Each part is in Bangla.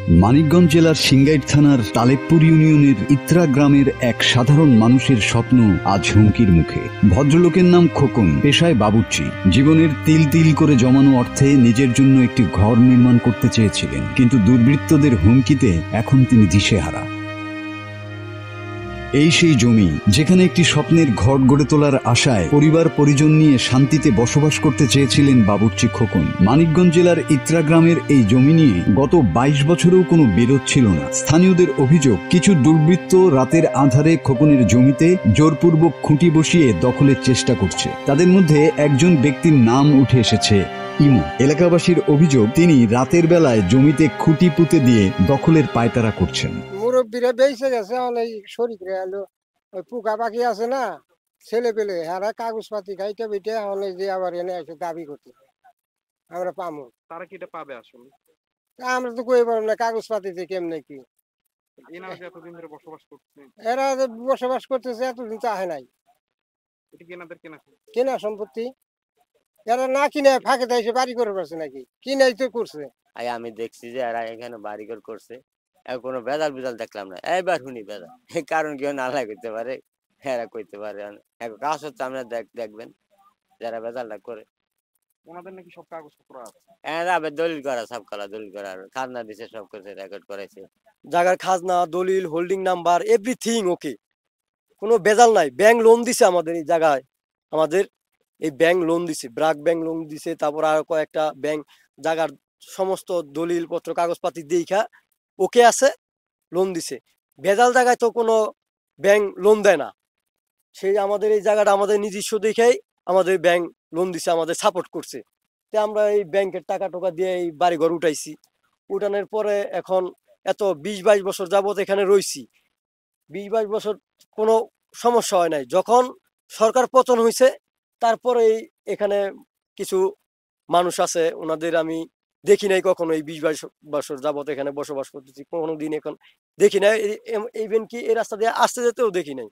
মানিকগঞ্জ জেলার সিংগাইর থানার তালেবপুর ইউনিয়নের ইত্রা গ্রামের এক সাধারণ মানুষের স্বপ্ন আজ হুমকির মুখে। ভদ্রলোকের নাম খোকন, পেশায় বাবুর্চি। জীবনের তিল তিল করে জমানো অর্থে নিজের জন্য একটি ঘর নির্মাণ করতে চেয়েছিলেন, কিন্তু দুর্বৃত্তদের হুমকিতে এখন তিনি দিশেহারা। এই সেই জমি যেখানে একটি স্বপ্নের ঘর গড়ে তোলার আশায় পরিবার পরিজন নিয়ে শান্তিতে বসবাস করতে চেয়েছিলেন বাবুর্চি খোকন। মানিকগঞ্জ জেলার ইত্রা গ্রামের এই জমি নিয়ে গত ২২ বছরেও কোনো বিরোধ ছিল না। স্থানীয়দের অভিযোগ, কিছু দুর্বৃত্ত রাতের আঁধারে খোকনের জমিতে জোরপূর্বক খুঁটি বসিয়ে দখলের চেষ্টা করছে। তাদের মধ্যে একজন ব্যক্তির নাম উঠে এসেছে ইমু। এলাকাবাসীর অভিযোগ, তিনি রাতের বেলায় জমিতে খুঁটি পুঁতে দিয়ে দখলের পায়তারা করছেন। মুরব্বীরা বেঁচে গেছে, অনেক শরীর এলো ওই পোকা পাখি আছে না, ছেলে পেলে হারা কাগজপাতি খাইতে বেটে অনেক যে আবার এনে এসে দাবি করতে আমরা পামো। তারা কি এটা পাবে আসলে? আমরা তো কই পারবো না কাগজপাতিতে কেমনে কি। এতদিন ধরে বসবাস করছে, এরা বসবাস করতেছে এতদিন চাহে নাই। এটা কি এনাদের কেনা সম্পত্তি? এরা না কিনে ফাঁকে এসে বাড়ি করে পারছে নাকি? কিনাই তো করছে। আমি দেখছি যে এরা এখানে বাড়িঘর করছে, কোনো বেদাল বিদাল দেখলাম না। এবার শুনি বেদাল, কারণ কেউ না করতে পারে, এরা করতে পারে। কাজ হচ্ছে, আমরা দেখবেন যারা বেদালটা করে ওনাদের নাকি সব কাগজপত্র আছে। এরা দলিল করা, সব করা দলিল করা, খাজনা দিছে, সব কিছু রেকর্ড করেছে। জায়গার খাজনা, দলিল, হোল্ডিং নাম্বার, এভরিথিং ওকে, কোনো বেজাল নাই। ব্যাংক লোন দিছে আমাদের এই জায়গায়, আমাদের এই ব্যাংক লোন দিছে, ব্রাক ব্যাংক লোন দিছে। তারপর আর কয়েকটা ব্যাংক জায়গার সমস্ত দলিল পত্র কাগজপাতি দেখা ওকে আছে, লোন দিছে। ভেজাল জায়গায় তো কোনো ব্যাংক লোন দেয় না। সেই আমাদের এই জায়গাটা আমাদের নিজস্ব দেখেই আমাদের ব্যাংক লোন দিছে, আমাদের সাপোর্ট করছে। তো আমরা এই ব্যাংকের টাকা টোকা দিয়ে এই বাড়িঘর উঠাইছি। উঠানোর পরে এখন এত ২০-২২ বছর যাবত এখানে রয়েছি। ২০-২২ বছর কোনো সমস্যা হয় নাই। যখন সরকার পতন হয়েছে তারপরে এখানে কিছু মানুষ আছে, ওনাদের আমি দেখি নাই কখনো। এই ২০-২২ বছর যাবত এখানে বসবাস করতেছি, কোনোদিন এখন দেখি নাই। ইভেন কি এই রাস্তা দিয়ে আসতে যেতেও দেখি নাই।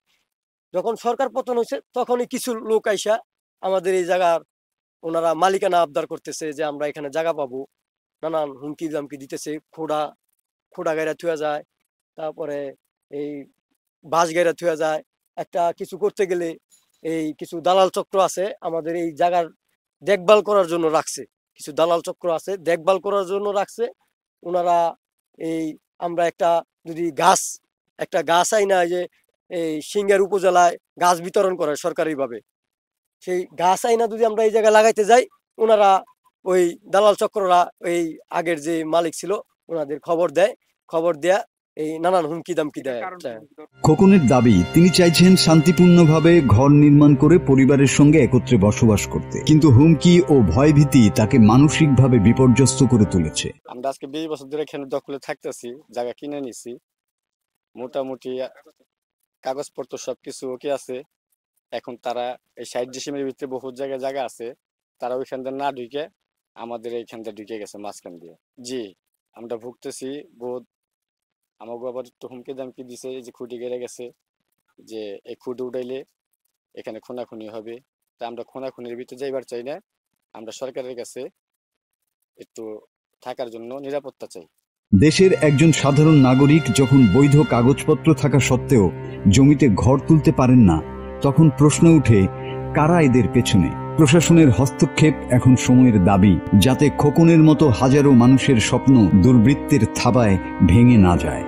যখন সরকার পতন হয়েছে তখনই কিছু লোক আইসা আমাদের এই জায়গার ওনারা মালিকানা আবদার করতেছে যে আমরা এখানে জায়গা পাবো, নানান হুমকি দামকি দিতেছে। খোড়া গাইরা থুয়া যায়, তারপরে এই বাঁশ গাইরা থুয়া যায়। একটা কিছু করতে গেলে এই কিছু দালাল চক্র আছে আমাদের এই জায়গার দেখভাল করার জন্য রাখছে, কিছু দালাল চক্র আছে দেখভাল করার জন্য রাখছে ওনারা। এই আমরা যদি একটা গাছ আইনা যে এই সিংহের উপজেলায় গাছ বিতরণ করে সরকারিভাবে, সেই গাছ আইনা যদি আমরা এই জায়গায় লাগাইতে যাই, ওনারা ওই দালাল চক্ররা এই আগের যে মালিক ছিল ওনাদের খবর দেয়া এই নানান হুমকি দামকি দেয়। খোকনের দাবি, তিনি চাইছেন শান্তিপূর্ণভাবে ঘর নির্মাণ করে পরিবারের সঙ্গে একত্রে বসবাস করতে, কিন্তু হুমকি ও ভয়ভীতি তাকে মানসিকভাবে বিপর্যস্ত করে তুলেছে। আমরা আজকে ২০ বছর ধরে এখানে দখলে থাকতেছি, জায়গা কিনে নিছি, মোটামুটি কাগজপত্র সবকিছু ওকে আছে। এখন তারা এই ৬০ ডিসেম্বরের ভিতরে বহু জায়গায় জায়গা আছে, তারা ওইখান দিয়ে না ঢুকে আমাদের এইখান দিয়ে ঢুকে গেছে মাঝখান দিয়ে। জি, আমরা ভুগতেছি বহুত। আমাকে আবার একটু হুমকি দামকি দিছে যে খুঁটি গেড়ে গেছে, যে এই খুঁটি উঠাইলে এখানে খুনাখুনি হবে। তা আমরা খুনাখুনির ভিতরে যাইবার চাই না, আমরা সরকারের কাছে একটু থাকার জন্য নিরাপত্তা চাই। দেশের একজন সাধারণ নাগরিক যখন বৈধ কাগজপত্র থাকা সত্ত্বেও জমিতে ঘর তুলতে পারেন না, তখন প্রশ্ন উঠে, কারা এদের পেছনে? প্রশাসনের হস্তক্ষেপ এখন সময়ের দাবি, যাতে খোকনের মতো হাজারো মানুষের স্বপ্ন দুর্বৃত্তের থাবায় ভেঙে না যায়।